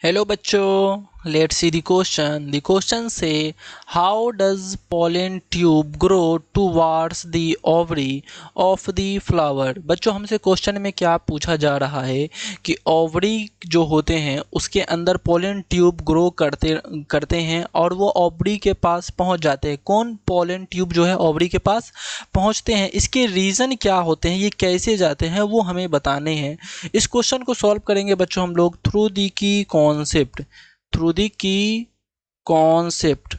Hello बच्चों, let's see the question. The question से how does pollen tube grow towards the ovary of the flower. बच्चों, हमसे question में क्या पूछा जा रहा है कि ओवरी जो होते हैं उसके अंदर पॉलन ट्यूब ग्रो करते करते हैं और वो ओवरी के पास पहुंच जाते हैं। कौन पॉलन ट्यूब जो है ओवरी के पास पहुंचते हैं, इसके रीज़न क्या होते हैं, ये कैसे जाते हैं, वो हमें बताने हैं। इस क्वेश्चन को सॉल्व करेंगे बच्चों हम लोग थ्रू दी की कॉन्सेप्ट, थ्रू दी की कॉन्सेप्ट।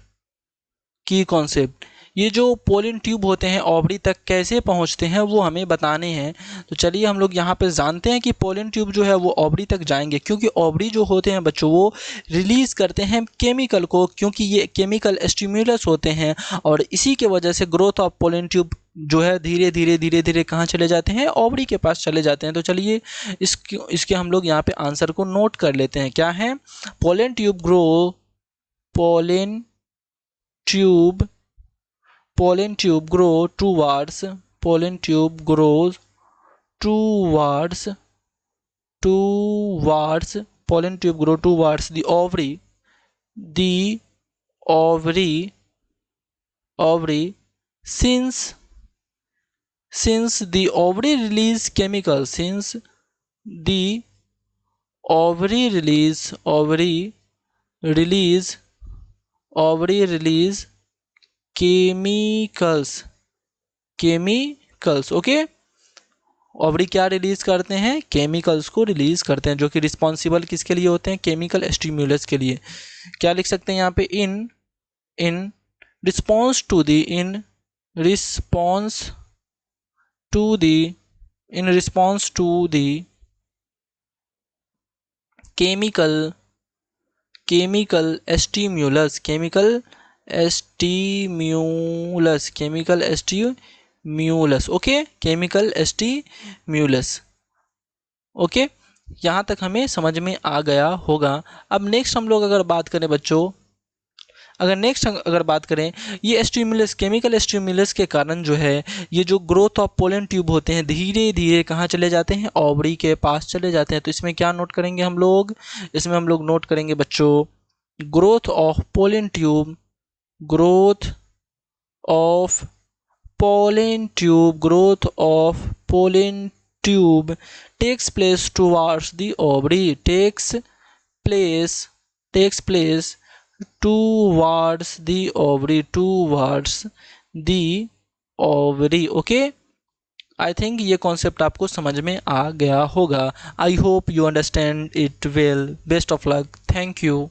ये जो पोलन ट्यूब होते हैं ओवरी तक कैसे पहुंचते हैं वो हमें बताने हैं। तो चलिए हम लोग यहाँ पे जानते हैं कि पोलन ट्यूब जो है वो ओवरी तक जाएंगे, क्योंकि ओवरी जो होते हैं बच्चों वो रिलीज करते हैं केमिकल को, क्योंकि ये केमिकल स्टिम्युलस होते हैं और इसी के वजह से ग्रोथ ऑफ पोलन ट्यूब जो है धीरे धीरे कहाँ चले जाते हैं, ओवरी के पास चले जाते हैं। तो चलिए इसके हम लोग यहाँ पे आंसर को नोट कर लेते हैं। क्या है? Pollen tube grow, pollen tube pollen tube grow towards pollen tube grows towards pollen tube grow towards the ovary since the ovary release chemicals, since the ovary release chemicals. Okay, ovary क्या release करते हैं? Chemicals को release करते हैं, जो कि responsible किसके लिए होते हैं? केमिकल स्टिम्युलस के लिए। क्या लिख सकते हैं यहाँ पे? In response to the chemical stimulus. Okay, chemical stimulus. Okay, यहाँ तक हमें समझ में आ गया होगा। अब नेक्स्ट हम लोग अगर बात करें बच्चों, अगर बात करें ये स्टिम्युलस, केमिकल स्टिम्युलस के कारण जो है ये जो ग्रोथ ऑफ पोलन ट्यूब होते हैं धीरे धीरे कहाँ चले जाते हैं? ओवरी के पास चले जाते हैं। तो इसमें क्या नोट करेंगे हम लोग? इसमें हम लोग नोट करेंगे बच्चों growth of pollen tube, growth of growth of pollen tube takes place towards the ovary, takes place towards the ovary। Okay, I think ये कॉन्सेप्ट आपको समझ में आ गया होगा। I hope you understand it well. Best of luck. Thank you.